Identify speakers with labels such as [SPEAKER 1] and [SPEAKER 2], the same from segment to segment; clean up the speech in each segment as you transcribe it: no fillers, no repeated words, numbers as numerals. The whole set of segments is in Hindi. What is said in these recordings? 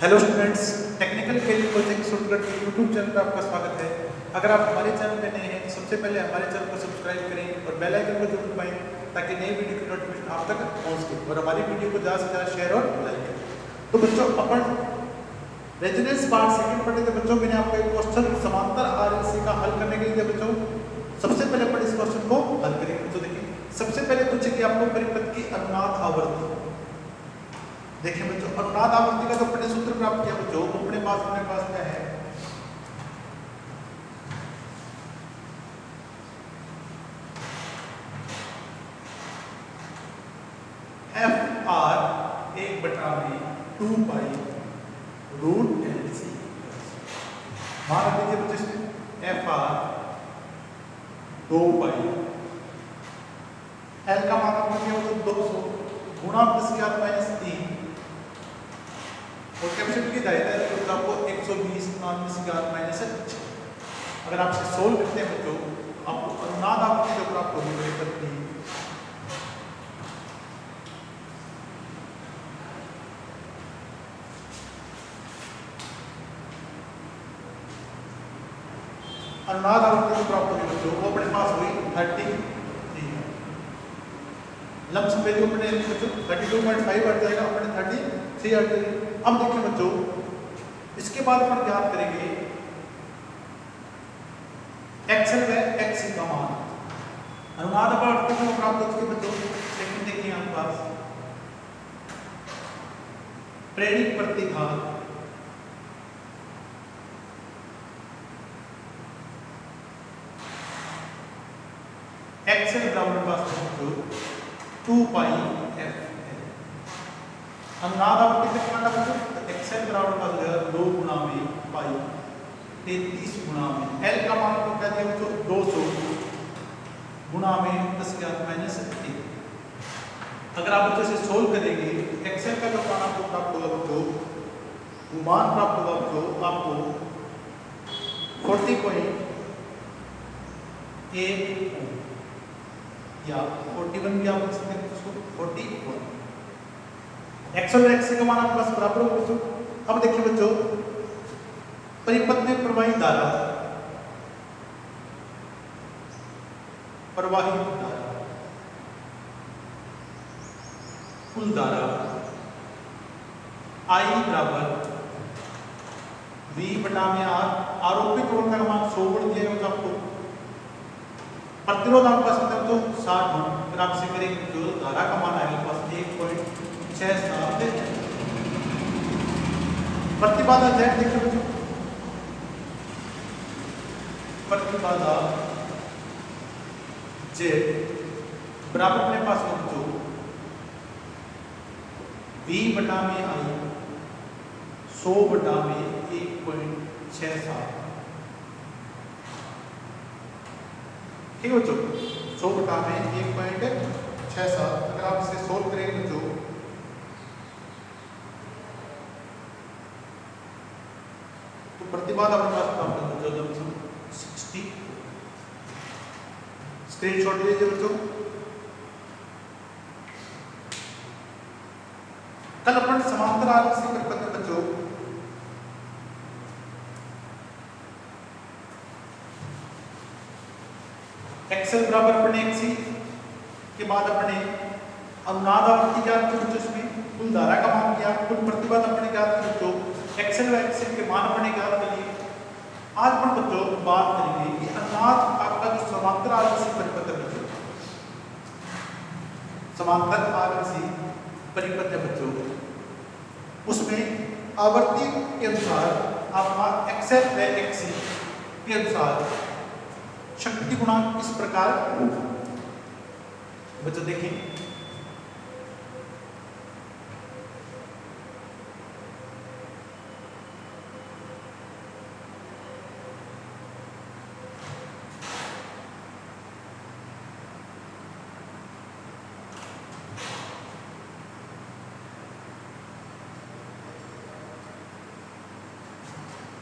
[SPEAKER 1] Hello students, technical career coaching shortcut के यूट्यूब चैनल पर आपका स्वागत है। अगर आप हमारे चैनल पर नए हैं तो सबसे पहले हमारे चैनल को सब्सक्राइब करें और बेल आइकन को जरूर दबाएं ताकि नई वीडियो की नोटिफिकेशन आप तक पहुंच सके और हमारी वीडियो को ज़्यादा से ज़्यादा शेयर और लाइक करें। तो बच्चों, अपन रेजोनेंस पार्ट सेकंड पढ़े थे। बच्चों, मैंने आपको एक क्वेश्चन समांतर आरएलसी का हल करने के लिए बच्चों सबसे पहले अपन इस क्वेश्चन को हल करेंगे। तो देखिए, सबसे पहले पूछे कि आपको परिपथ की अनुनाद आवर्ती। देखिए बच्चों, अनुनाद आवर्ती का जो अपने सूत्र प्राप्त किया बच्चों, अपने पास क्या है, F R 1/2 pi root L C. मान लीजिए बच्चों, इसमें एफ आर 2 पाई, एल का मान आपको क्या होगा 200 गुणा 10⁻³ और कैपेसिटी की दायरा तो आपको 120 गुणा 10⁻⁶। अगर आप इसे सोल्व करते हैं बच्चों, आपको अनुनाद आवर्ती जो प्राप्त होगी परिपथ की अनुनाद आवर्ती जो प्राप्त होगी बच्चों, वो अपने पास हुई 33। लम्स वैल्यू अपने बच्चों 32.5 आ जाएगा, अपने 33 आ जाएगी। अब देखिए बच्चों, इसके बाद अपन ज्ञात करेंगे एक्सएल व एक्ससी का मान। अनुनाद आवर्ती को प्राप्त हो चुके बच्चों, लेकिन देखिए आपके पास प्रेरित प्रतिघात एक्सएल बराबर बच्चों 2 पाई एफ एल। अनुनाद आवर्ती कितना था बच्चों, एक्सएल बराबर 2 गुणा में पाई 33 गुणा में एल का मान को क्या दिया बच्चों 200 गुणा में 10⁻⁻⁰। अगर आप बच्चों से सोल्व करेंगे एक्सएल का जो मान आपको प्राप्त होगा बच्चों, वो मान प्राप्त होगा बच्चों आपको 40.1 या 41 भी आप लिख सकते हैं उसको 41। एक्सएल और एक्ससी का मान आपके पास बराबर होगा बच्चों। अब देखिए बच्चों, परिपथ में प्रवाहित धारा कुल धारा I बराबर V/R। आरोपित वोल्ट का मान 100 वोल्ट दिया गया आपको। प्रतिरोध आपके पास मतलब तो 60 ओम। अगर आप इसे करेंगे जो धारा का मान आएगा पास 1.67। प्रतिबाधा Z देखिए बच्चों, प्रतिबाधा Z बराबर अपने पास बच्चों V/I 100/1.67। ठीक है बच्चों, 100/1.67। अगर आप इसे सोल्व करेंगे बच्चों तो प्रतिबाधा अपने पास प्राप्त होगा बच्चों 60। स्क्रीनशॉट लीजिए बच्चों। कल अपन समांतर आरएलसी परिपथ में बच्चों एक्सएल बराबर अपने एक्ससी के बाद अपने अनुनाद आवर्ती ज्ञात की बच्चों, इसमें कुल धारा का मान किया, कुल प्रतिबाधा अपने ज्ञात की बच्चों, एक्सएल व एक्ससी के मान अपने ज्ञात कर लिए। आज अपन बच्चों बात करेंगे कि अनुनाद आपका जो समांतर आरएलसी परिपथ है बच्चों, समांतर आरएलसी परिपथ है बच्चों, उसमें आवर्ती के अनुसार आपका एक्सएल व एक्ससी के अनुसार शक्ति गुणांक इस प्रकार बच्चों देखें।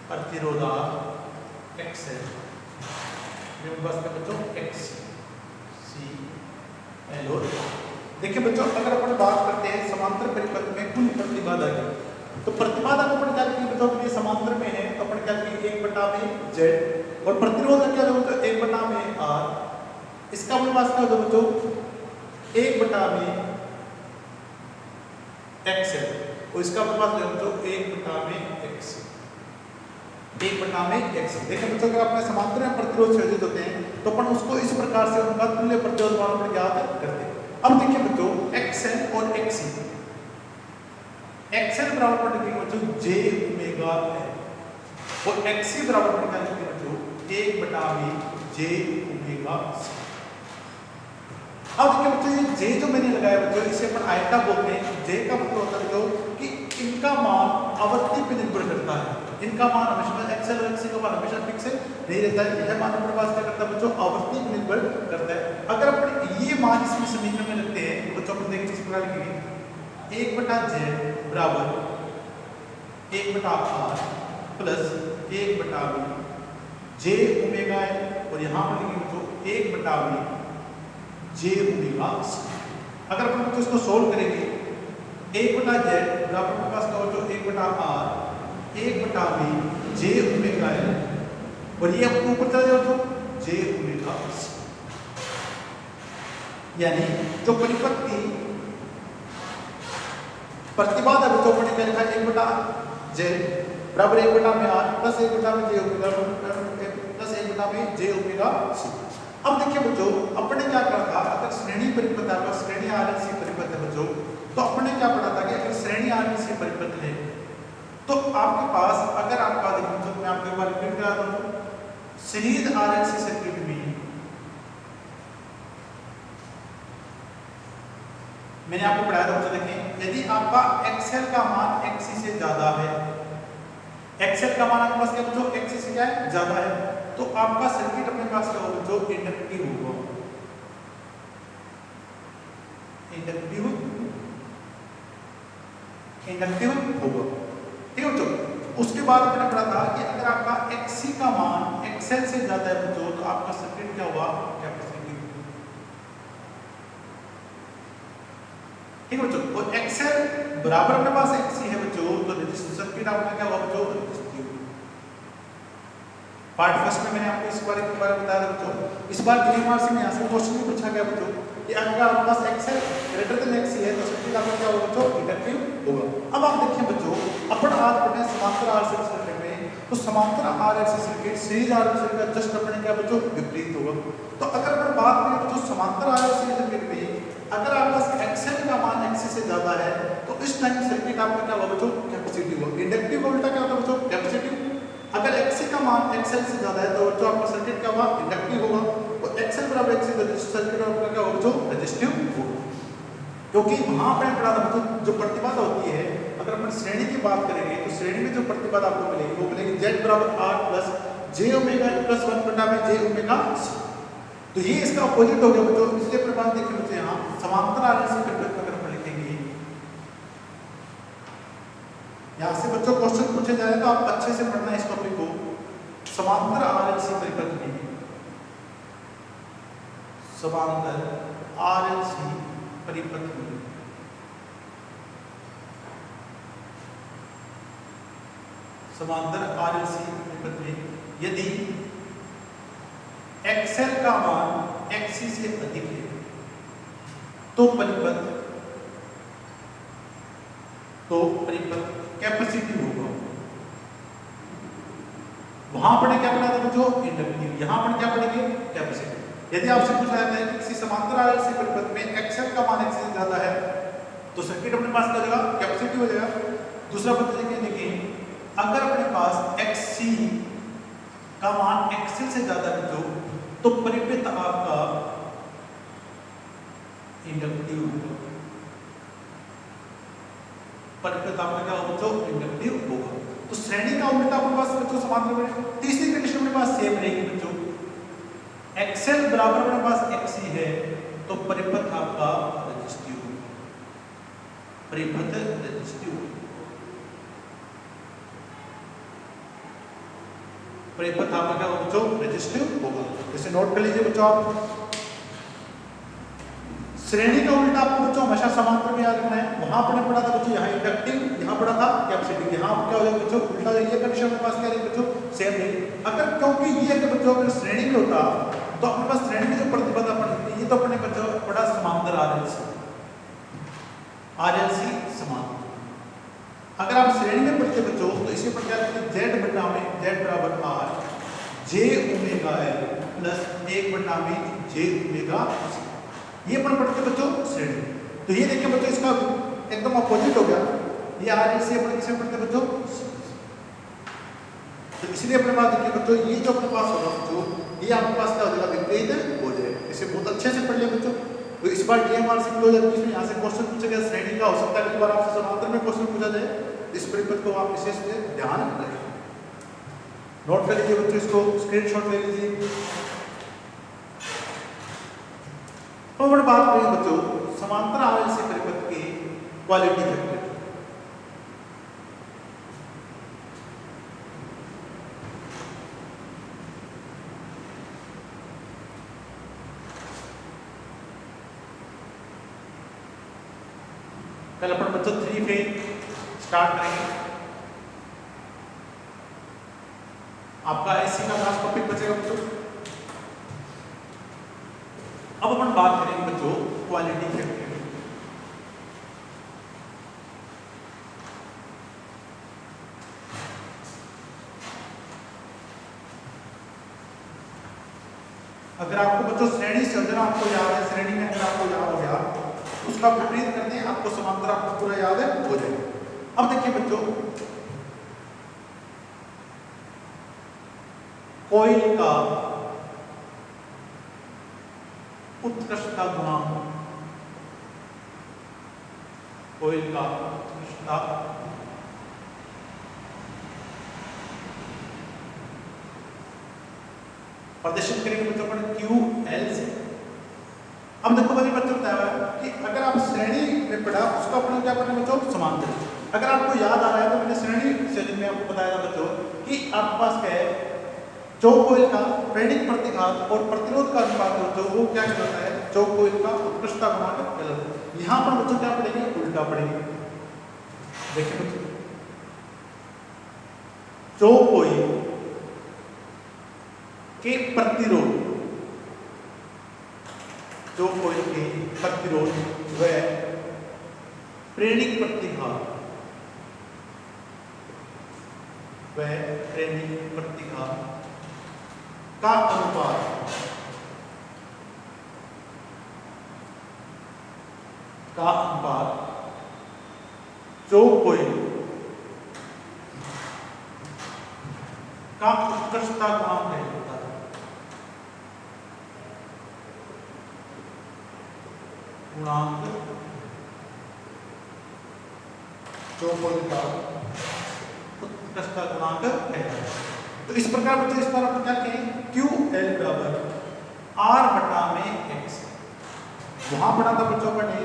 [SPEAKER 1] प्रतिरोधा एक्सएल बच्चों एक्ससी एल। देखिए बच्चों, अगर अपन बात करते हैं समांतर परिपथ में कुल प्रतिबाधा की, तो प्रतिबाधा को अपन क्या लिखेंगे बच्चों, ये समांतर में है तो अपन क्या लिखेंगे 1/z, और प्रतिरोध का क्या होगा बच्चों 1/r, इसका अपने पास क्या होगा बच्चों 1/x है, और इसका अपने पास बच्चों 1/x, 1/x। देखिए बच्चों अगर अपने समांतर में प्रतिरोध संयोजित होते हैं तो अपन उसको इस प्रकार से उनका तुल्य प्रतिरोध मान पर ज्ञात करते हैं। अब देखिए बच्चों xl और xc, xl बराबर पर लिखेंगे बच्चों j ओमेगा है, और xc बराबर पर क्या लिखेंगे बच्चों 1/v j ओमेगा c। अब देखिए बच्चों ये j जो मैंने लगाया बच्चों इसे अपन आयता बोलते हैं। j का मतलब होता है बच्चों कि इनका मान आवर्ती पर निर्भर करता है, इनका मान हमेशा xl और xc का मान हमेशा फिक्स नहीं रहता है, यह मान अपने पास क्या करता है बच्चों आवर्ती पर निर्भर करता है। अगर अपन ये मान इसमें समीकरण में रखते हैं तो बच्चों अपन देखिए किस प्रकार लिखेंगे 1/z बराबर 1/r plus 1/v j omega है, और यहाँ पर लिखेंगे बच्चों 1/v j ओमेगा c। अगर अपन बच्चों इसको सोल्व करेंगे 1/z बराबर अपने पास क्या होगा 1/r 1/v j ओमेगा है, और ये आपको ऊपर चला जाओ तो j ओमेगा c, यानी जो परिपथ की प्रतिबाधा बच्चों पर क्या लिखा है 1/z बराबर 1/r plus 1/v j omega plus 1/v j omega c। अब देखिए बच्चों अपने क्या पढ़ा था, अगर श्रेणी परिपथ है, श्रेणी RLC परिपथ है बच्चों, तो अपने क्या पढ़ा था कि अगर श्रेणी RLC परिपथ है तो आपके पास अगर आपका देखिए तो मैं आपको एक बार रिपीट करा दूं, सीरीज RLC सर्किट में मैंने आपको पढ़ाया था बच्चों, देखें यदि आपका XL का मान XC से ज्यादा है, XL का मान आपके पास क्या बच्चों XC से क्या है ज्यादा है, तो आपका सर्किट अपने पास क्या होगा जो इंडक्टिव होगा, इंडक्टिव होगा। ठीक है बच्चों, उसके बाद अपने पढ़ा था कि अगर आपका XC का मान XL से ज्यादा है बच्चों तो आपका सर्किट क्या हुआ कैपेसिटिव। ठीक है बच्चों, और XL बराबर अपने पास XC है बच्चों तो रेजिस्टिव सर्किट आपका क्या हुआ बच्चों रेजिस्टिव। पार्ट फर्स्ट में मैंने आपको इस बारे में बताया था बच्चों। इस बार 3 मार्क्स में यहाँ से क्वेश्चन भी पूछा गया बच्चों कि अगर आपके पास XL ग्रेटर देन XC है तो सर्किट आपका क्या होगा बच्चों इंडक्टिव होगा। अब आप देखिए बच्चों अपन आज पढ़े समांतर RLC सर्किट में, तो समांतर RLC circuit series RLC circuit का जस्ट अपने क्या बच्चों विपरीत होगा। तो अगर अपन बात करें बच्चों समांतर RLC सर्किट में अगर आपके पास XL का मान XC से ज्यादा है तो इस टाइम सर्किट आपका क्या होगा बच्चों कैपेसिटिव होगा। इंडक्टिव का उल्टा क्या होता है बच्चों कैपेसिटिव। अगर XC का मान XL से ज्यादा है तो जो आपका सर्किट क्या होगा इंडक्टिव होगा, और XL बराबर XC तो सर्किट आपका क्या होगा जो रेजिस्टिव होगा। क्योंकि वहां पर पढ़ा था बच्चों जो प्रतिबाधा होती है, अगर अपन श्रेणी की बात करेंगे तो श्रेणी में जो प्रतिबाधा आपको मिलेगी वो मिलेगी Z बराबर R plus j omega plus 1/j omega c। तो ये इसका अपोजिट हो गया बच्चों। इसलिए अपने पास देखिए बच्चों यहाँ समांतर RLC परिपथ अगर अपन लिखेंगे, यहाँ से बच्चों क्वेश्चन पूछे जाए तो आप अच्छे से पढ़ना इस टॉपिक को। समांतर RLC परिपथ में, समांतर RLC परिपथ में समांतर RLC परिपथ में यदि XL का मान XC से अधिक है तो परिपथ कैपेसिटिव होगा। वहां पर क्या पढ़ा था बच्चों इंडक्टिव, यहां पर क्या पढ़ेंगे कैपेसिटिव। यदि आपसे पूछा जाता है कि किसी समांतर RLC परिपथ में XL का मान XC से ज्यादा है तो सर्किट अपने पास क्या हो जाएगा कैपेसिटिव हो जाएगा। दूसरा पता देखिए अगर अपने पास XC का मान XL से ज्यादा है तो परिपथ आपका इंडक्टिव होगा, परिपथ आपका क्या होगा बच्चों इंडक्टिव होगा। तो श्रेणी का उल्टा अपने पास बच्चों समांतर में। तीसरी कंडीशन अपने पास सेम रहेगी बच्चों, XL बराबर अपने पास XC है तो परिपथ आपका रेजिस्टिव होगा, परिपथ रेजिस्टिव होगा, परिपथ आपका क्या होगा बच्चों रेजिस्टिव होगा। इसे नोट कर लीजिए बच्चों आप। श्रेणी का उल्टा आपको बच्चों हमेशा समांतर में याद रखना है। यहाँ आपने पढ़ा था बच्चों, यहाँ इंडक्टिव, यहाँ पढ़ा था कैपेसिटिव। यहाँ क्या हो जाएगा बच्चों, उल्टा ये कंडीशन अपने पास क्या है बच्चों, सेम नहीं। अगर क्योंकि ये अगर बच्चों अगर श्रेणी में होता तो अपने पास श्रेणी में जो प्रतिबाधा पड़ती, ये तो अपने बच्चों बड़ा समांतर आरएलसी समांतर। अगर आप श्रेणी में पढ़ते बच्चों तो इसे पर क्या लिखते हैं, जेड बटा में जेड बराबर R j omega L plus 1/में जे ओमेगा। ये अपन पढ़ते बच्चों श्रेणी। तो ये देखिए बच्चों इसका एकदम अपोजिट हो गया, ये आरएलसी अपन किसे पढ़ते बच्चों, तो इसलिए अपने पास देखिए बच्चों ये जो अपने पास होगा बच्चों, ये आपके पास क्या हो जाएगा, विपरीत हो जाएगा। इसे बहुत अच्छे से पढ़ लिया बच्चों। तो इस बार डीएमआर से 2020 में यहाँ से क्वेश्चन पूछा गया श्रेणी का, हो सकता है अगली बार आपसे समांतर में क्वेश्चन पूछा जाए। इस परिपथ को आप विशेष ध्यान रखें, नोट कर लीजिए बच्चों, इसको स्क्रीनशॉट ले लीजिए। तो बड़ी बात करें बच्चों समांतर आरएलसी परिपथ की क्वालिटी फैक्टर। कल अपन बच्चों 3 पे स्टार्ट करेंगे। आपका एससी का लास्ट टॉपिक बचेगा बच्चों। अब अपन बात करेंगे बच्चों क्वालिटी फैक्टर। अगर आपको बच्चों श्रेणी से अगर आपको याद है, श्रेणी में अगर आपको याद हो गया उसका विपरीत करते हैं, आपको समांतर आपको पूरा याद है हो जाएगा। अब देखिए बच्चों कोई का उत्कृष्टता गुणांक, कोई का उत्कृष्टता प्रदर्शित करेंगे बच्चों अपन QL से। अब देखो बच्चों बताया कि अगर आप श्रेणी में पढ़ा उसका अपन क्या करना बच्चों, समांतर। अगर आपको याद आ रहा है तो मैंने श्रेणी से में आपको बताया था बच्चों कि आपके पास क्या है, चौक कोइल का प्रेरणिक प्रतिघात और प्रतिरोध का अनुपात जो वो क्या कहलाता है, चौक कोइल का उत्कृष्टता गुणांक कहलाता है। यहाँ पर बच्चों क्या पढ़ेंगे, उल्टा पढ़ेंगे। देखिए बच्चों चौक कोइल के प्रतिरोध, जो कोइल के प्रतिरोध व प्रेरणिक प्रतिघात का अनुपात जो कोइल का उत्कृष्टता गुणांक है, गुणांक जो कोइल का उत्कृष्टता गुणांक है। तो इस प्रकार बच्चों इस पर अपन क्या कहें, QL बराबर R बटा में X। वहां पढ़ा था बच्चों ने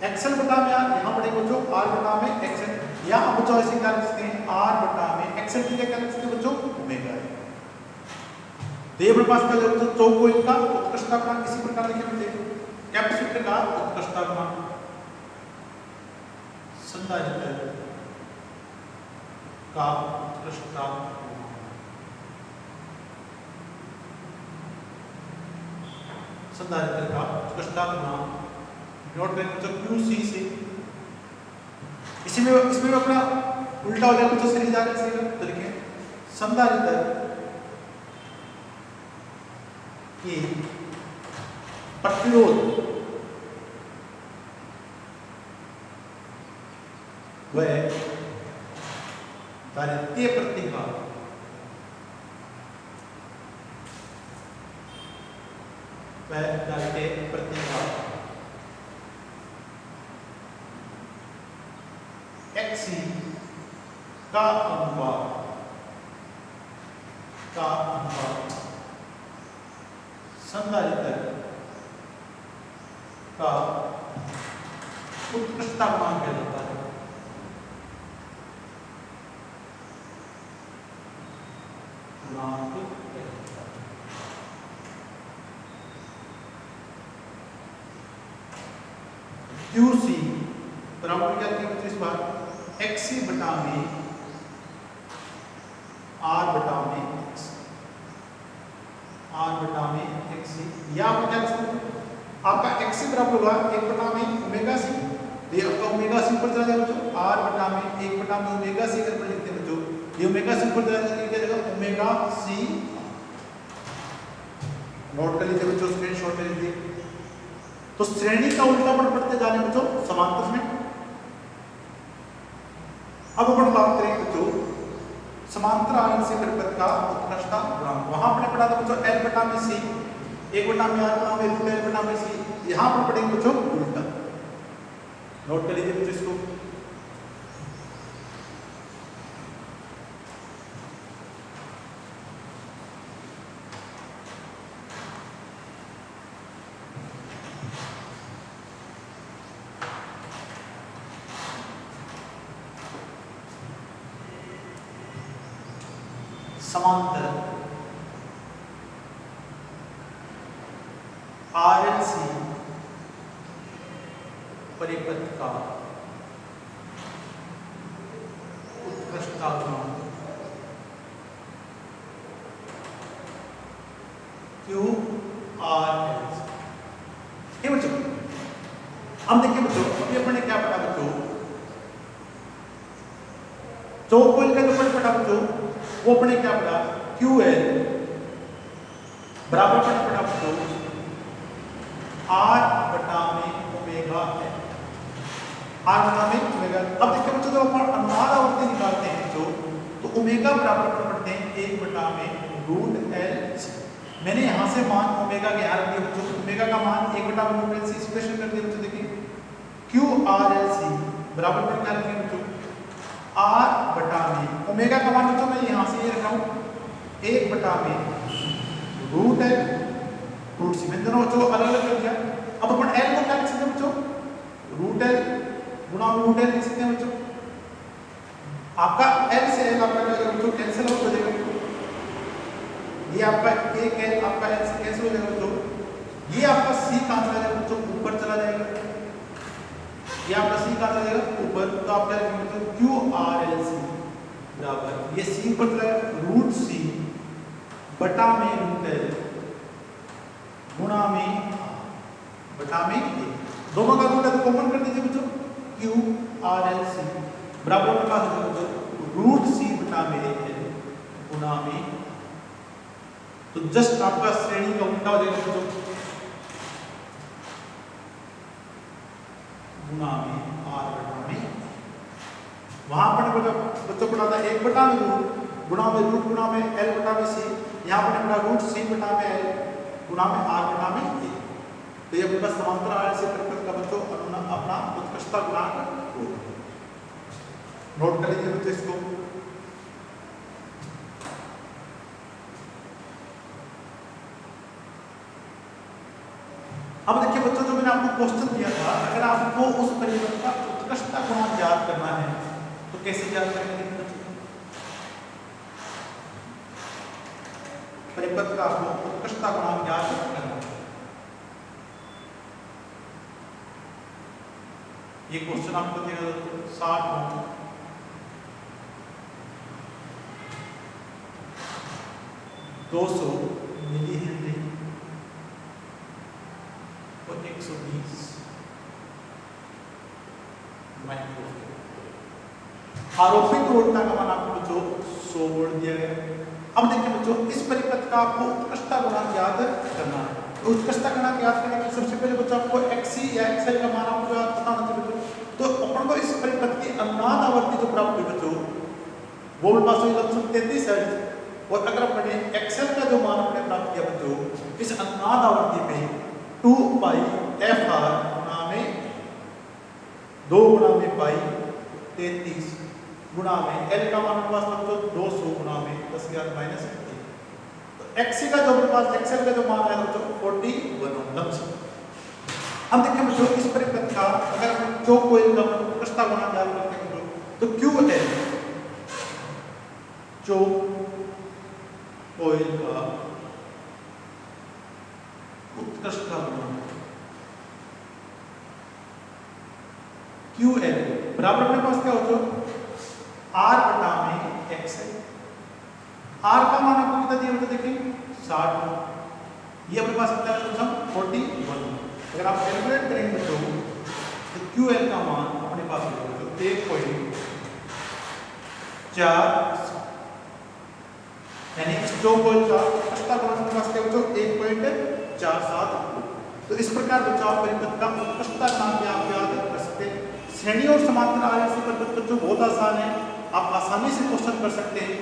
[SPEAKER 1] XL बटा में R, यहाँ पढ़े बच्चों R बटा में XL। यहाँ बच्चों ऐसे क्या लिख सकते हैं, R बटा में XL की क्या लिख सकते हैं बच्चों, ओमेगा है। तो ये अपने पास क्या है बच्चों, चौक कोइल का उत्कृष्टता गुणांक। इसी प्रकार लिखे बच्चे कैपेसिटर का उत्कृष्टता गुणांक, संधारित्र का उत्कृष्टता गुणांक, संधारित्र का उत्कृष्टता गुणांक नोट करें बच्चों QC से। इसमें अपना उल्टा हो जाएगा बच्चों, सीरीज आगे से तो देखिए संधारित्र की प्रतिरोध व दारिद्र्य प्रतिघात XC का अनुपात संधारित्र का उत्कृष्टता गुणांक कहलाता है। QC बराबर क्या किया बच्चों इस बार एक्सी बटा में आर बटा में एक्स, आर बटा में एक्सी, या आप क्या लिख सकते हैं आपका एक्सी बराबर होगा 1 बटा में ओमेगा सी, ये आपका ओमेगा सी ऊपर चला जाएगा बच्चों, आर बटा में 1 बटा में ओमेगा सी करके लिखते हैं बच्चों, ये ओमेगा सी ऊपर चला जाएगा क्या जाएगा ओमेगा सी। नोट कर लीजिए बच्चों, स्क्रीनशॉट ले लीजिए। तो श्रेणी का उल्टापन पढ़ते जाने बच्चों समांतर में। अब अपन बात करें बच्चों समांतर आयन से परिपथ का उत्कृष्टता गुणांक। वहां हमने पढ़ा था बच्चों एल बटा में सी, 1 बटा में आर बटा में रूट एल बटा में सी, यहां पर पढ़ेंगे बच्चों उल्टा। नोट कर लीजिए बच्चों इसको। समांतर आरएलसी परिपथ का उत्कृष्टता गुणांक QRLC। ये बच्चों हम देखिए बच्चों अभी अपने क्या पढ़ा बच्चों, चौक कोयल का जो पढ़ा बच्चों वो अपने क्या पढ़ा QL बराबर पढ़ा बच्चों R बटा में ओमेगा है, R बटा में ओमेगा। अब देखिए बच्चों जब अपन अनुनाद आवृत्ति निकालते हैं तो ओमेगा बराबर पढ़ते हैं 1 बटा में रूट एल सी। मैंने यहां से मान ओमेगा के यहाँ रख दिया बच्चों, ओमेगा का मान 1 बटा में रूट एल सी स्पेशल कर दिया बच्चों। देखिए QRLC बराबर में क्या लिखेंगे बच्चों R बटा में ओमेगा का मान बच्चों मैं यहां से ये रखा हूं 1 बटा में रूट एल रूट सी। मैंने दोनों बच्चों अलग अलग कर दिया। अब अपन एल को क्या लिख सकते हैं बच्चों रूट एल गुणा रूट एल लिख सकते हैं बच्चों। आपका एल से एल आपका क्या हो जाएगा बच्चों कैंसिल आउट हो जाएगा। ये आपका एक एल आपका एल से कैंसिल हो जाएगा बच्चों। ये आपका सी कहां चला जाएगा बच्चों ऊपर चला जाएगा, ये आपका सी कहां चला जाएगा ऊपर। तो आप क्या लिखेंगे बच्चों QRLC बराबर ये सी ऊपर चला जाएगा रूट सी बटा में रूट एल गुणा में बटा में ए। दोनों का रूट है तो कॉमन कर दीजिए बच्चों QRLC बराबर में क्या होगा बच्चों रूट सी बटा में एल गुणा में। तो जस्ट आपका श्रेणी का उल्टा हो जाएगा बच्चों गुणा में R बटा में। वहां पर बच्चों पढ़ा था 1 बटा में रूट गुणा में रूट गुणा में एल बटा में सी, यहाँ पर पढ़ा रूट सी बटा में एल गुणा में R बटा में ए। तो ये आपका समांतर आयन से परिपथ का बच्चों अपना उत्कृष्टता गुणांक होगा। नोट कर लीजिए बच्चों इसको। अब देखिए बच्चों जो मैंने आपको क्वेश्चन दिया था, अगर आपको उस परिपथ का उत्कृष्टता गुणांक ज्ञात करना है तो कैसे ज्ञात करेंगे परिपथ का आपको उत्कृष्टता गुणांक ज्ञात करना है। ये क्वेश्चन आपको दिया 60 200 मिली हेनरी और 120 माइक्रोफेराड। आरोपित वोल्टता का मान आपको बच्चों 100 वोल्ट दिया गया। अब देखिए बच्चों इस परिपथ का आपको उत्कृष्टता गुणांक ज्ञात करना है। तो उत्कृष्टता गुणांक ज्ञात करने के लिए सबसे पहले बच्चों आपको XC या XL का मान आपको पता होना चाहिए बच्चों। तो अपन को इस परिपथ की अनुनाद आवृत्ति जो प्राप्त हुई बच्चों वो मेरे पास हुई लगभग 33 हर्ट्ज। और अगर अपने XL का जो मान हमने प्राप्त किया बच्चों इस अनुनाद आवृत्ति में 2 पाई FR गुणा में 2 गुणा में पाई 33 गुणा में L का मान हमारे पास बच्चों 200 गुणा में 10⁻⁻1। तो XC का जो हमारे पास XL का जो मान है बच्चों 41 लमसम। हम देखिए बच्चों इस परिपथ का अगर हम चौक कोयल का उत्कृष्टता गुणांक ज्ञात करते हैं तो QL चौक कोयल का उत्कृष्टता गुणांक क्यू एल बराबर अपने पास क्या हो, आर बटा में एक्स है। आर का मान आपको कितना दिया होता देखिए 60, ये अपने पास कितना है तो 41। अगर आप कैलकुलेट करेंगे तो क्यू एल का मान अपने पास होगा तो 1.4, यानी जो कोयल का अष्टा मान अपने पास क्या बच्चों 1.47। तो इस प्रकार बच्चों आप परिपथ का उत्कृष्टता नाम भी आप याद कर सकते हैं। श्रेणी और समांतर आरएलसी परिपथ बच्चों बहुत आसान है, आप आसानी से क्वेश्चन कर सकते हैं।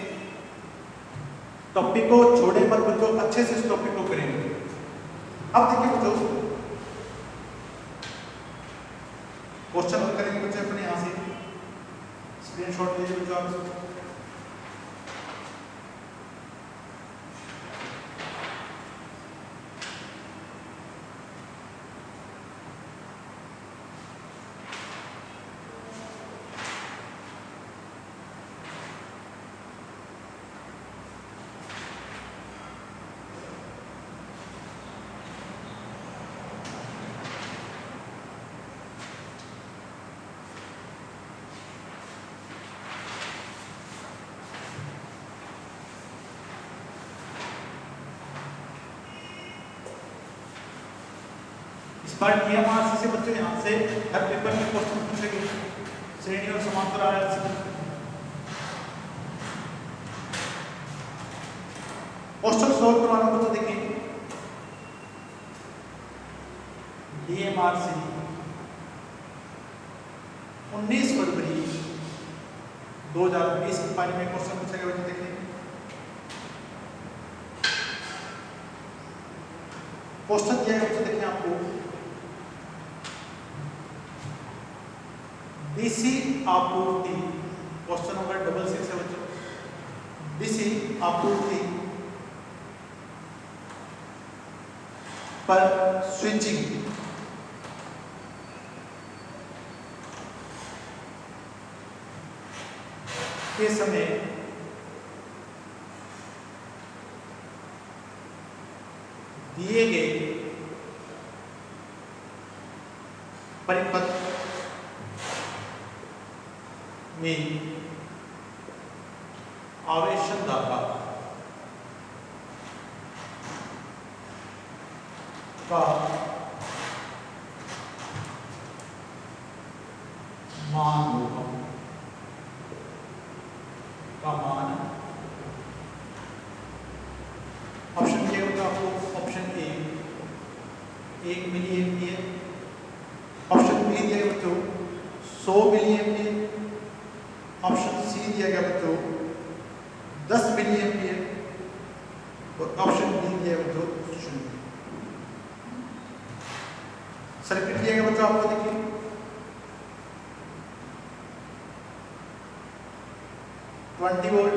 [SPEAKER 1] टॉपिक को छोड़े मत बच्चों, अच्छे से इस टॉपिक को करेंगे। अब देखिए बच्चों क्वेश्चन हल करेंगे बच्चों अपने यहाँ से, स्क्रीनशॉट लीजिए बच्चों आप। इस बार टीएमआरसी से बच्चों यहाँ से हर पेपर में क्वेश्चन पूछेंगे श्रेणी और समांतर आरएलसी। क्वेश्चन सॉल्व करवाना बच्चों देखिए, डीएमआरसी 19 फरवरी 2020 की पारी में क्वेश्चन पूछेगा बच्चों देखिए। क्वेश्चन दिया है बच्चों देखिए आपको, डीसी आपूर्ति, क्वेश्चन नंबर 66 है बच्चों, डीसी आपूर्ति पर स्विचिंग के समय दिए गए परिपथ में आवेशन दाता का मान होगा, ऑप्शन क्या होगा आपको, option A 1 milli ampere, option B दिया गया बच्चों 100 मिली एम्पियर, ऑप्शन सी दिया गया बच्चों 10 मिली एम्पियर और ऑप्शन डी दिया गया बच्चों 0। सर्किट दिया गया बच्चों आपको देखिए, ट्वेंटी वोल्ट,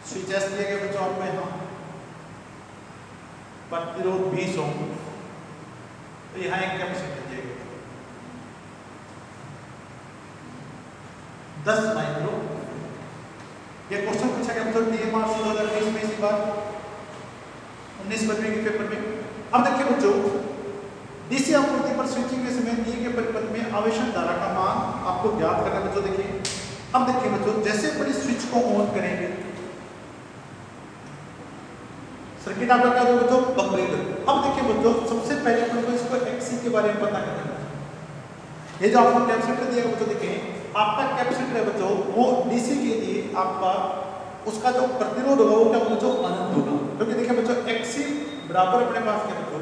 [SPEAKER 1] स्विच एस दिया गया बच्चों आपको यहाँ, प्रतिरोध 20 ओम, तो यहाँ एक कैपेसिटर दिया गया 10 माइक्रो। ये क्वेश्चन पूछा गया बच्चों डीएमआरसी 2020 में, इसी बार 19 फरवरी के पेपर में। अब देखिए बच्चों डीसी आपूर्ति पर स्विचिंग के समय दिए गए परिपथ में आवेशन धारा का मान आपको ज्ञात करना है बच्चों देखिए। अब देखिए बच्चों जैसे बड़ी स्विच को ऑन करेंगे, सर्किट आपका क्या होगा बच्चों पकड़ेगा। अब देखिए बच्चों सबसे पहले अपन को इसको एक्सी के बारे में पता करना है। ये जो आपको कैपेसिटर दिया बच्चों देखिए, आपका कैपेसिटर है बच्चों वो डीसी के लिए आपका उसका जो प्रतिरोध होगा वो क्या होगा बच्चों अनंत होगा, क्योंकि देखिए बच्चों एक्सी बराबर अपने पास क्या बच्चों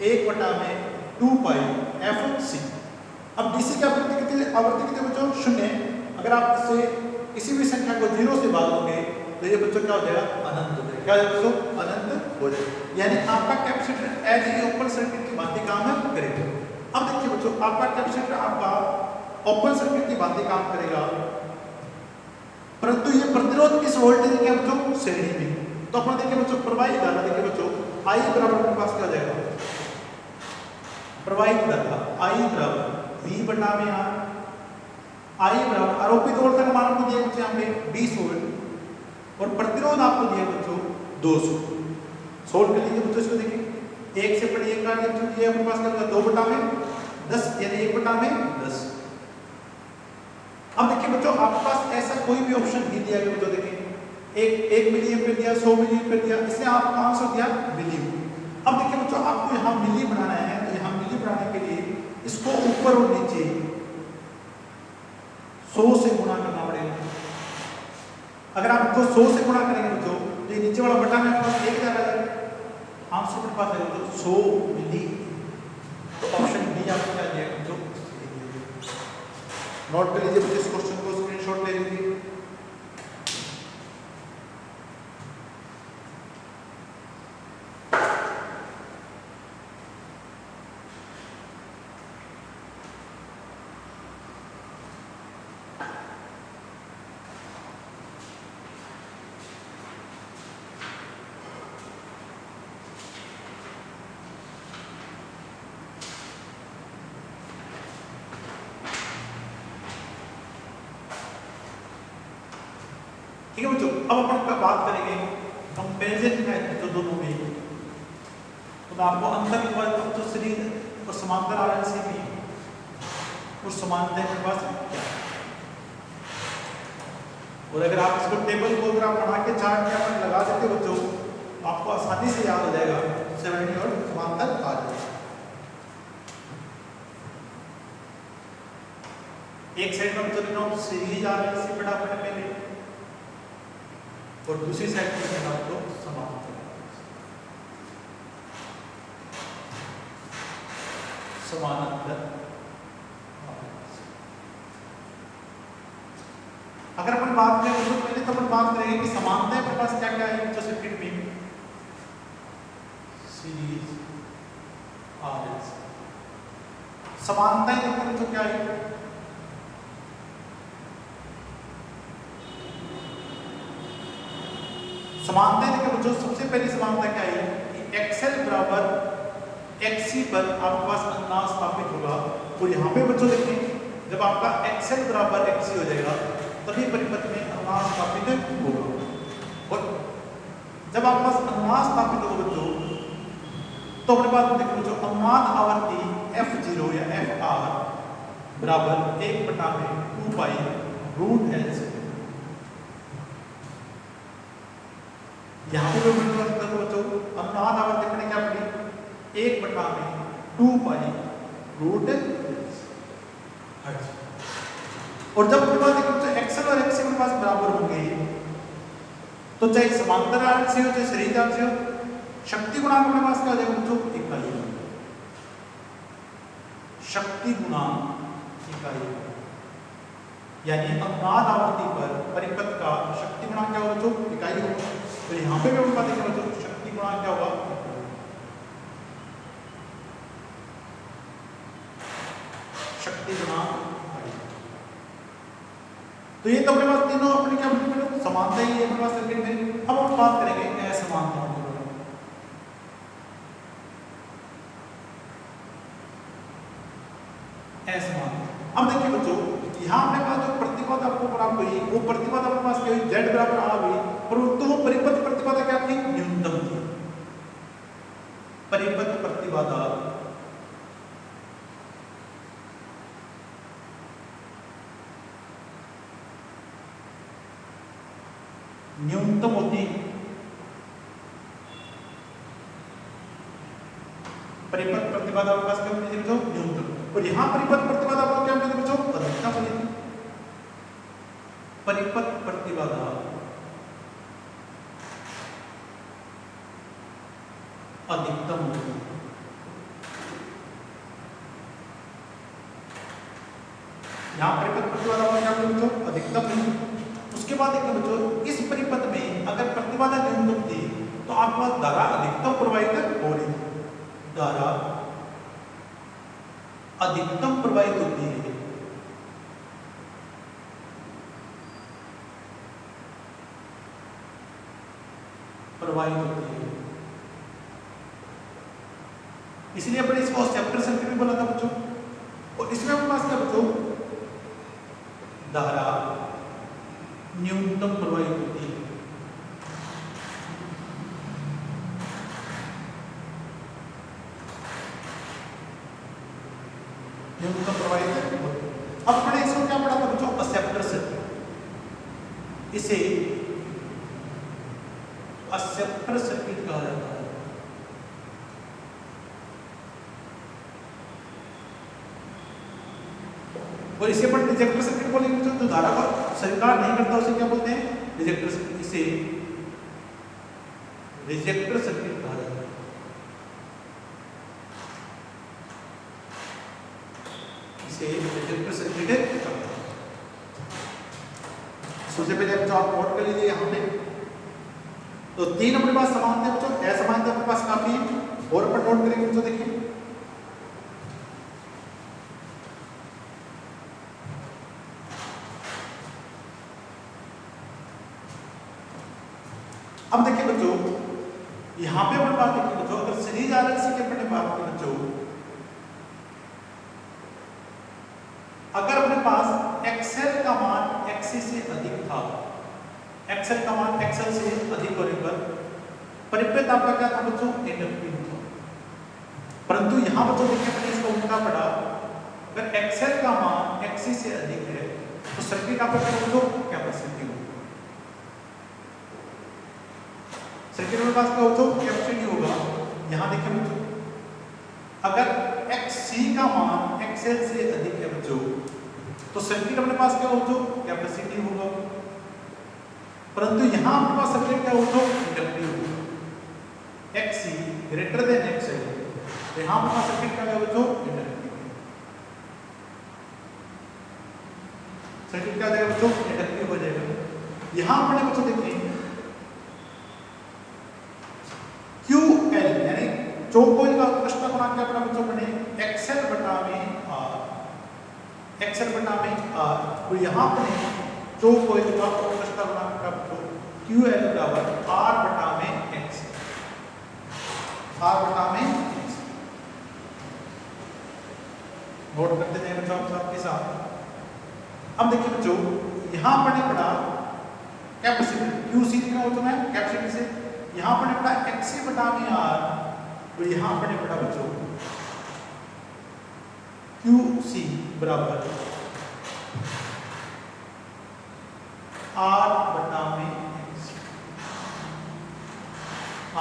[SPEAKER 1] 1/2 पाई एफ सी। अब डीसी की आवृत्ति कितनी बच्चों 0। अगर आप इससे किसी भी संख्या को 0 से भागोगे तो ये बच्चों क्या हो जाएगा अनंत हो जाएगा। क्या बच्चों अनंत हो जाएगा, यानी आपका capacitor as a open circuit की भांति काम करेगा। अब देखिए बच्चों आपका कैपेसिटर आपका ओपन सर्किट की भांति काम करेगा, परंतु ये प्रतिरोध किस वोल्टेज के बच्चों श्रेणी में। तो अपना देखिए बच्चों प्रवाहित धारा देखिए बच्चों आई बराबर अपने पास क्या हो जाएगा, प्रवाहित धारा आई बराबर V बटा में यहाँ आई बराबर आरोपित वोल्टेज का मान आपको दिया बच्चों यहाँ पे 20 वोल्ट और प्रतिरोध आपको दिया बच्चों 200। सोल्व कर लीजिए बच्चों इसको देखिए। 1 से बड़ी 1 काट दिया, ये अपने पास क्या होगा 2 बटा में 10 यानी 1 बटा में 10। अब देखिए बच्चों आपके पास ऐसा कोई भी ऑप्शन नहीं दिया गया बच्चों, देखिए 1 मिली एम्पीयर दिया, 100 मिली एम्पीयर दिया, इसलिए आपको आंसर दिया मिली। अब देखिए बच्चों आपको यहाँ मिली बनाना है, तो यहाँ मिली बनाने के लिए इसको ऊपर और नीचे 100 से गुणा करना पड़ेगा। अगर आप इसको 100 से गुणा करेंगे बच्चों तो ये नीचे वाला बटा मेरे पास 1 आ जाएगा, आंसर मेरे पास आएगा तो 100 मिली। तो ऑप्शन डी आपको क्या दिया बच्चों, नोट कर लीजिए बच्चों, इस क्वेश्चन को स्क्रीनशॉट ले लीजिए। ठीक है बच्चों, अब अपन बात करेंगे कंपैरिजन है जो दोनों में, तो मैं आपको अंतर की बात करूं तो सीरीज और समांतर आरएलसी भी और समानता के पास क्या है। और अगर आप इसको टेबल को अगर आप बना के चार्ट में अपन लगा देते हो बच्चों, तो आपको आसानी से याद हो जाएगा 70 और समांतर आ जाएगा। एक साइड में बच्चों सीरीज आरएलसी पढ़ा अपने पहले, और दूसरी साइड में कहना तो समांतर। समानांतर अगर अपन बात करें तो पहले तो अपन बात करेंगे कि समानता के पास क्या क्या है जो सर्किट में, सीरीज आरएलसी। समानता देखते हैं तो क्या है, समानता देखिए बच्चों सबसे पहली समानता क्या है कि एक्सएल बराबर एक्सी पर आपके पास अनुनाद स्थापित होगा। और यहाँ पे बच्चों देखिए जब आपका एक्सएल बराबर एक्सी हो जाएगा तभी परिपथ में अनुनाद स्थापित होगा। और जब आपके पास अनुनाद स्थापित होगा बच्चों तो अपने पास देखिए बच्चों अनुनाद आवर्ती f0 या fr बराबर 1 बटा में 2 पाई रूट एल से। यहाँ पे बच्चों अनुनाद आवर्ती मैंने क्या पढ़ी 1 बटा में 2 पाई रूट हर्ट्ज। और जब अपने पास देखो एक्सएल और एक्सी के पास बराबर होंगे तो चाहे समांतर आरएलसी हो चाहे सीरीज आरएलसी हो, शक्ति गुणांक अपने पास क्या आ जाएगा बच्चों इकाई, शक्ति गुणांक इकाई, यानी अनुनाद आवर्ती पर परिपथ का शक्ति गुणांक क्या होगा बच्चों इकाई होगा। तो यहाँ पे भी हम बात करें बच्चों शक्ति गुणांक क्या होगा, शक्ति गुणांक। तो ये तो अपने पास तीनों अपने क्या बोलते समानता ही है अपने पास सर्किट में। अब हम बात करेंगे असमानताओं के बारे में। असमानता अब देखिए बच्चों यहाँ अपने पास जो प्रतिबाधा आपको प्राप्त हुई वो प्रतिबाधा अपने पास क्या हुई Z बराबर R हुई, परंतु वो परिपथ प्रतिबाधा क्या थी न्यूनतम थी। परिपथ प्रतिबाधा न्यूनतम होती, परिपथ प्रतिबाधा आपके पास क्या होती है बच्चों न्यूनतम। और यहाँ परिपथ प्रतिबाधा आपको क्या मिलती है बच्चों अधिकतम बनी थी। परिपथ प्रतिबाधा अधिकतम होती है। यहाँ परिपथ प्रतिबाधा आपको क्या मिलती है बच्चों अधिकतम नहीं। उसके बाद देखिए बच्चों इस परिपथ में अगर प्रतिबाधा न्यूनतम थी तो आपके पास धारा अधिकतम प्रवाहित हो रही थी, धारा अधिकतम प्रवाहित होती है। प्रवाहित होती है, इसलिए अपने इसको चैप्टर सर्किट भी बोला था बच्चों। और इसमें हमारे पास क्या बच्चों धारा न्यूनतम प्रवाहित होती है। न्यूनतम प्रवाहित होती है। अब अपने इसको क्या पढ़ा था बच्चों, एक्सेप्टर सर्किट। इसे एक्सेप्टर सर्किट कहा जाता है। और इसे अपन रिजेक्टर सर्किट बोलेंगे, जो धारा को स्वीकार नहीं करता उसे क्या बोलते हैं, रिजेक्टर सर्किट। इसे रिजेक्टर सर्किट कहा जाता है। इसे रिजेक्टर सर्किट कहते हैं। सबसे पहले बच्चों आप नोट कर लीजिए यहाँ पे, तो तीन अपने पास समानता बच्चों, असमानता अपने पास काफी है। और अपन नोट करेंगे बच्चों, देखिए अब देखिए बच्चों, यहां पे अपन बात देखिए बच्चों, अगर सीरीज आरएलसी की अपने बात की बच्चों, अगर अपने पास एक्सएल का मान एक्सी से अधिक था, एक्सएल का मान एक्सएल से अधिक होने पर परिपथ आपका क्या था बच्चों, इंडक्टिव था। परंतु यहां बच्चों देखिए अपने इसका उल्टा पड़ा, अगर एक्सएल का मान एक्सी से अधिक है तो सर्किट आपका क्या बच्चों, कैपेसिटिव। सर्किट में पास क्या बच्चों, कैपेसिटिव होगा। यहां देखिए बच्चों, अगर XC का मान XL से अधिक है बच्चों, तो सर्किट अपने पास क्या हो, कैपेसिटिव होगा। परंतु यहां अपने पास सर्किट क्या हो, इंडक्टिव होगा। XC ग्रेटर देन XL, तो यहां अपने पास सर्किट क्या है बच्चों, इंडक्टिव। सर्किट क्या हो जाएगा बच्चों, इंडक्टिव हो जाएगा। यहां अपने बच्चों देखिए QL यानी चौकोर का उत्कृष्टता गुणांक क्या पड़ा बच्चों बने, XL बटा में R, XL बटा में R। तो यहाँ पर चौकोर का उत्कृष्टता गुणांक का बच्चों QL बराबर R बटा में X, R बटा में X। नोट करते जाए बच्चों आप सबके साथ। अब देखिए बच्चों, यहाँ पर ने पढ़ा कैपेसिटी QC का होता है कैपेसिटी से, यहाँ पर ने पढ़ा XC बटा में R, तो यहाँ पर ने पढ़ा बच्चों QC बराबर R बटा में X,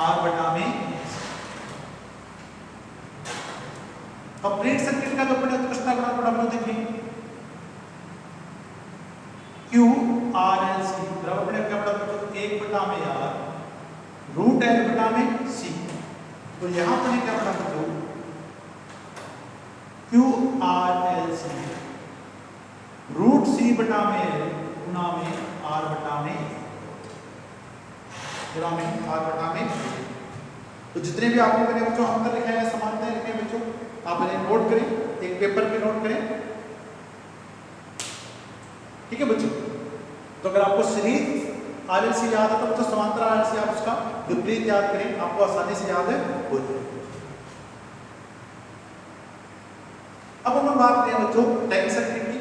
[SPEAKER 1] R बटा में X। कंप्लीट सर्किट का जो अपने उत्कृष्टता गुणांक पढ़ा बच्चों देखिए, QRLC बराबर अपने क्या पढ़ा बच्चों, 1 बटा में R रूट L बटा में C। तो यहां पर क्या पढ़ा बच्चों, QRLC रूट C बटा में L गुना में R बटा में R बटा में। तो जितने भी आपने मैंने बच्चों अंतर लिखा है, समानताएं लिखे हैं बच्चों, आप इन्हें नोट करें, एक पेपर पे नोट करें, ठीक है बच्चों। तो अगर आपको सीरीज आरएलसी याद है तो बच्चों समांतर आरएलसी आप उसका विपरीत याद करें, आपको आसानी से याद है हो जाएगा। अब हम बात करें बच्चों टैंक सर्किट की।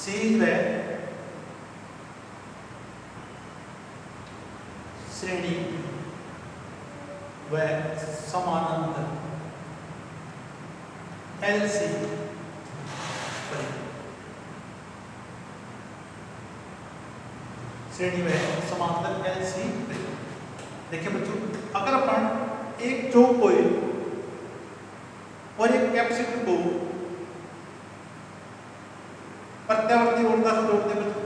[SPEAKER 1] सीरीज में श्रेणी व समानांतर LC श्रेणी में समांतर LC। देखिए बच्चों, अगर अपन एक चौकोर और एक कैपेसिटर को प्रत्यावर्ती ऊर्जा से जोड़ते हैं बच्चों,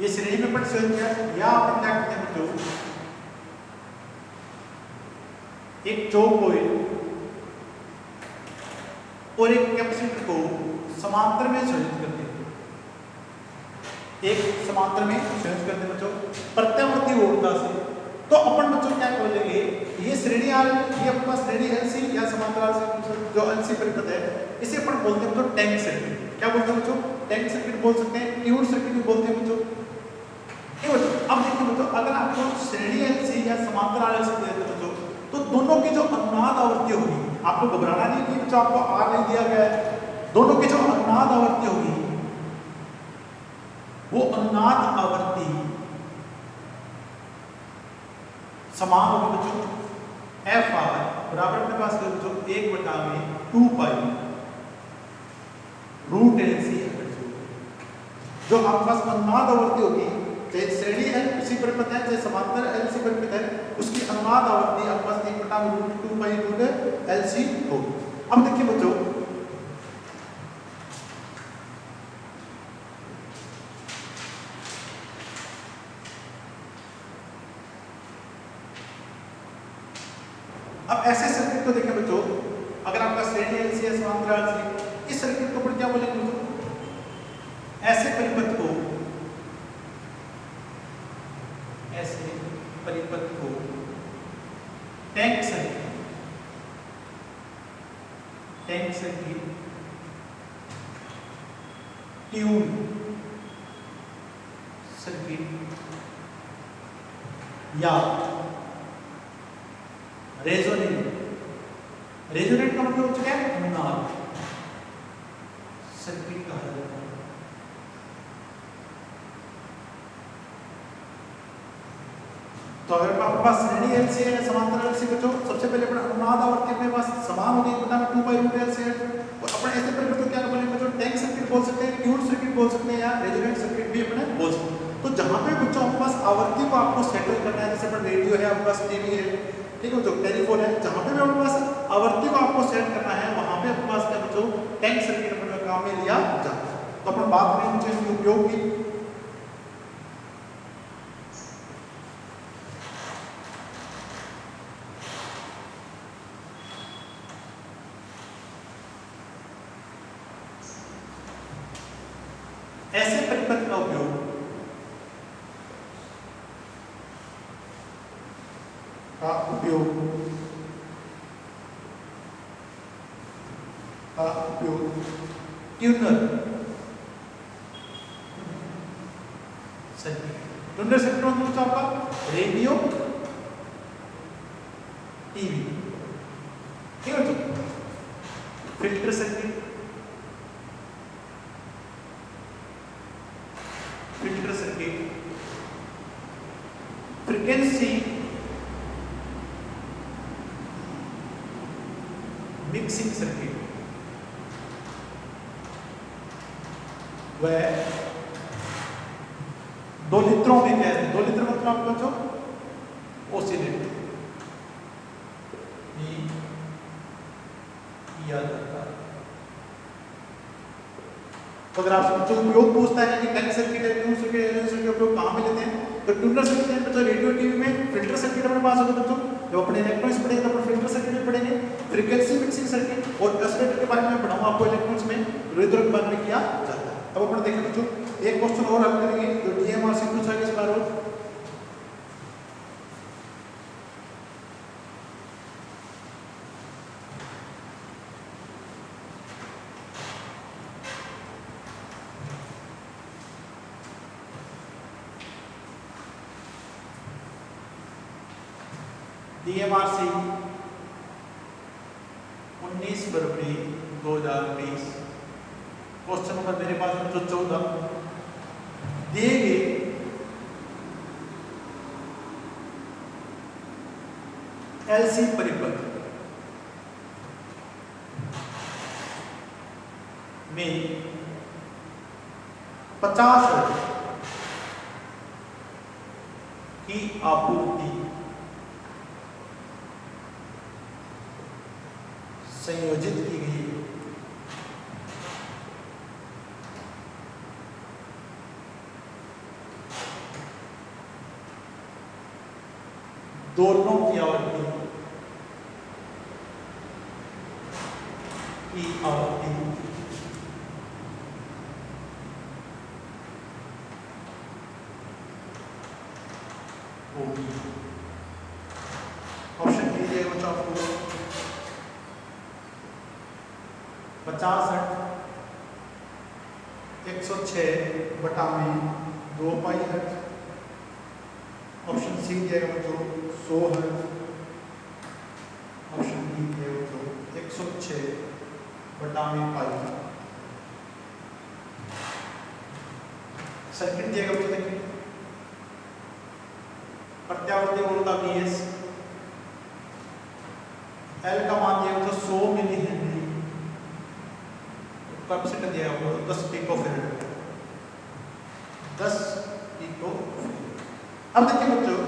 [SPEAKER 1] ये श्रेणी में अपन स्वयं क्या, या अपन क्या करते हैं बच्चों, एक चौकोर और एक कैपेसिटर को समांतर में संयोजित करते हैं, एक समांतर में संयोजित करते हैं बच्चों प्रत्यावर्ती ऊर्जा से। तो अपन बच्चों क्या बोलेंगे, ये श्रेणी आर, ये अपने पास श्रेणी एलसी या समांतर आरसी जो एलसी परिपथ है, इसे अपन बोलते हैं बच्चों टैंक सर्किट। क्या बोलते हैं बच्चों, टैंक सर्किट बोल सकते हैं, ट्यूब सर्किट भी बोलते हैं बच्चों। ठीक बच्चों, अब देखिए बच्चों, अगर आपको श्रेणी एलसी या समांतर आरएलसी दे देते बच्चों, तो दोनों की जो अनुनाद आवृत्ति होगी आपको घबराना नहीं कि बच्चों आपको आर नहीं दिया गया है, दोनों की जो अनुनाद आवृत्ति होगी वो अनुनाद आवृत्ति समान होगी बच्चों। एफ आर बराबर अपने पास बच्चों 1/2 रूट एल सी। जो आपके पास अनुनाद आवृत्ति होगी, चाहे श्रेणी एल इसी परिपथ है चाहे समांतर एल सी परिपथ है, उसकी अनुनाद आवृत्ति आपके पास 1/2 रूट एल सी होगी। अब देखिए बच्चों, अब ऐसे सर्किट को देखें बच्चों, अगर आपका श्रेणी एल सी है समांतर एल सी, इस सर्किट को अपन क्या बोलेंगे बच्चों? ऐसे परिपथ को, ऐसे परिपथ को tank circuit, tank circuit, tune circuit या रेजोनेंट, रेजोनेंट का मतलब क्या है? अनुनाद सर्किट कहा जाता है। तो अगर आपके पास श्रेणी एल सी है समांतर एल सी बच्चों, सबसे पहले अपना अनुनाद आवृत्ति अपने पास समान होगी 1/2 से, और अपने ऐसे परिपथ को क्या बोलेंगे बच्चों? टैंक सर्किट बोल सकते हैं, ट्यून सर्किट बोल सकते हैं या रेजोनेंट सर्किट भी अपने बोल सकते हैं। तो जहां पे बच्चों आपके पास आवृत्ति को आपको सेटल करना है, जैसे अपन रेडियो है, आपके पास टीवी है, ठीक है बच्चों, टेलीफोन है, जहां पे भी आपके पास आवृत्ति को आपको सेट करना है वहां पे आपके पास क्या बच्चों? टैंक सर्किट अपने काम में लिया जाता है। तो अपन बात करें बच्चों इसके उपयोग की। ऐसे परिपथ का उपयोग ट्यूनर सर्किट, ट्यूनर सर्किट मतलब आपका रेडियो, टीवी, ठीक है बच्चों। Filter circuit, filter circuit, frequency mixing circuit, वह दोलित्रों में क्या है? दोलित्र मतलब आपको जो ओसिलेटर किया जाता है। तो अगर आप जो उपयोग पूछता है कि टैंक सर्किट है, ट्यून सर्किट है, सर्किट उपयोग कहाँ पे लेते हैं? तो ट्यूनर सर्किट है बच्चों रेडियो टीवी में। फिल्टर सर्किट अपने पास होगा बच्चों, जब अपने इलेक्ट्रॉनिक्स पढ़ेंगे तो अपन फिल्टर सर्किट में पढ़ेंगे। फ्रीक्वेंसी मिक्सिंग सर्किट और ऑसिलेटर के बारे में पढ़ाऊंगा आपको इलेक्ट्रॉनिक्स में, रेडियो के बारे में किया जाता है। अब अपन देखें बच्चों, एक क्वेश्चन और हल करेंगे जो डीएमआर से पूछा गया इस बार। और डीएमआर से 19 फरवरी 2020, क्वेश्चन नंबर मेरे पास में जो 14 दिए गए एलसी परिपथ में 50 हर्ट्ज की आपूर्ति संयोजित की गई है। दोनों की आवृत्ति होगी। ऑप्शन डी दिया बच्चों आपको 50 हर्ट्ज 106/2 पाई हर्ट्ज। ऑप्शन सी दिया बच्चों 100 हर्ट्ज। ऑप्शन डी दिया बच्चों 6 बटा में पाई। सर्किट दिएगा बच्चों, देखिए प्रत्यावर्ती वोल्टा Vs, L का मान दिया तो 100 मिली हेनरी, कैपेसिटर दिया हुआ 10 पिको फैराड, 10 पिको। अब देखिए बच्चों,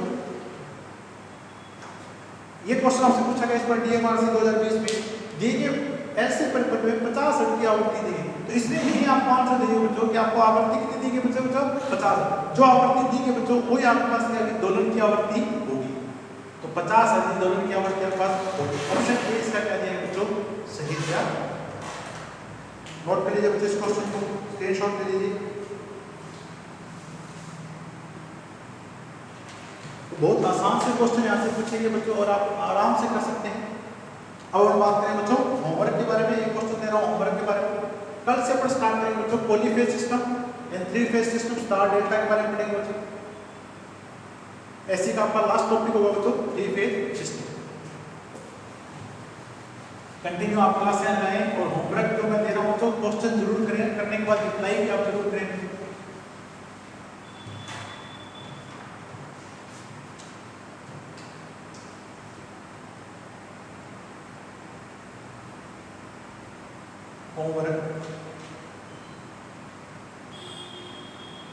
[SPEAKER 1] ये क्वेश्चन आपसे पूछा गया इस पर DMRC 2020 में दी गई ऐसे परिपथ में 50 हर्ट्ज की आवृत्ति दी गई, तो इसमें यही आप मान सकते हो बच्चों कि आपको आवृत्ति कितनी दी गई बच्चों? 50। जो आवृत्ति दी गई बच्चों वही आपके पास दोलन की आवृत्ति होगी, तो 50 हर्ट्ज दोलन की आवृत्ति आपके पास होगी। ऑप्शन ए इसका क्या दिया बच्चों? सही दिया। नोट कर लीजिए बच्चों, इस क्वेश्चन को स्क्रीनशॉट ले लीजिए। तो बहुत आसान से क्वेश्चन यहाँ से पूछेंगे बच्चों और आप आराम से कर सकते हैं। अब हम बात करें बच्चों होमवर्क के बारे में, एक क्वेश्चन दे रहा हूँ होमवर्क के बारे में। कल से अपन स्टार्ट करेंगे बच्चों polyphase system and three phase system, star delta के बारे में पढ़ेंगे बच्चों। ऐसी का आपका लास्ट टॉपिक होगा बच्चों थ्री फेज सिस्टम। कंटिन्यू आप क्लास से आए और होमवर्क जो मैं दे रहा हूँ बच्चों क्वेश्चन जरूर करें, करने के बाद रिप्लाई भी आप जरूर करें। होमवर्क,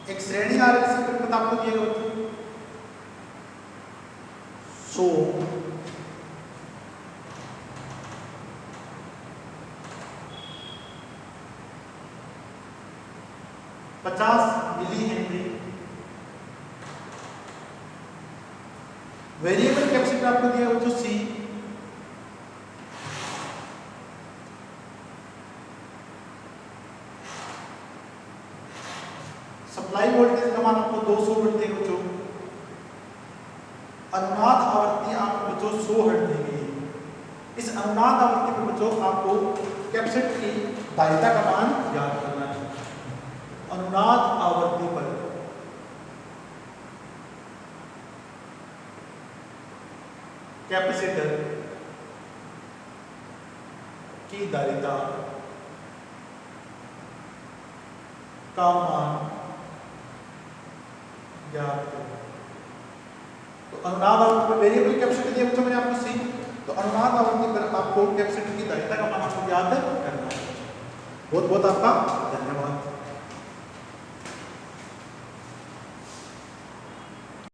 [SPEAKER 1] एक श्रेणी आरएलसी परिपथ आपको दिए गए होते, सो 50 मिली हेनरी, वेरिएबल कैपेसिटर आपको दिया हुआ जो सी, सप्लाई वोल्टेज का मान आपको 200 वोल्ट देगा बच्चों, अनुनाद आवृत्ति आपको बच्चों 100 हर्ट्ज दी गई है। इस अनुनाद आवृत्ति पर बच्चों आपको कैपेसिटर की धारिता का मान ज्ञात करना है। अनुनाद आवृत्ति पर कैपेसिटर की धारिता का मान ज्ञात करें। तो अनुनाद आवृत्ति पर वेरिएबल कैपेसिटर दिया बच्चों मैंने आपको सी, तो अनुनाद आवृत्ति पर आपको कैपेसिटर की धारिता का मान आपको ज्ञात करना है। बहुत बहुत आपका धन्यवाद।